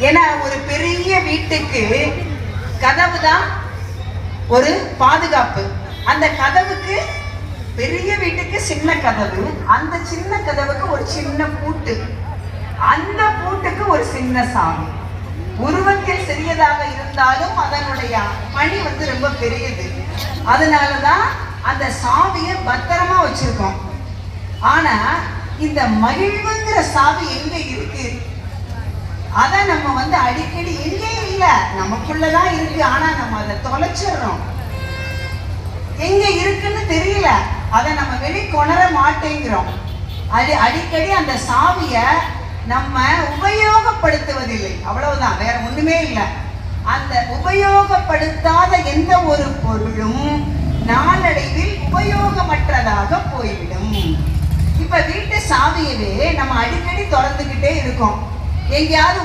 ஏன்னா ஒரு பெரிய வீட்டுக்கு கதவு தான் ஒரு பாதுகாப்பு. அந்த கதவுக்கு, பெரிய வீட்டுக்கு சின்ன கதவு, அந்த சின்ன கதவுக்கு ஒரு சின்ன பூட்டு, அந்த பூட்டுக்கு ஒரு சின்ன சாவி. உருவத்தில் சிறியதாக இருந்தாலும் அதனுடைய பணி ரொம்ப பெரியது. அதனாலதான் அந்த சாவியை பத்திரமா வச்சிருக்கோம். ஆனா இந்த மகிழ்வுங்கிற சாவி எங்க இருக்கு? அத நம்ம அடிக்கடி எங்கே இல்ல, நமக்குள்ளதான் இருக்கு. ஆனா நம்ம அதை தொலைச்சிடுறோம். எங்க இருக்குன்னு தெரியல, அதை நம்ம வெளிக்கொணர மாட்டேங்கிறோம். அடிக்கடி அந்த சாவிய நம்ம உபயோகப்படுத்துவதில்லை, அவ்வளவுதான், வேற ஒண்ணுமே இல்லை. அந்த உபயோகப்படுத்தாத எந்த ஒரு பொருளும் நாளடைவில் உபயோகமற்றதாக போய்விடும். இப்ப வீட்டு சாவியவே நம்ம அடிக்கடி திறந்துகிட்டே இருக்கோம். எங்கேயாவது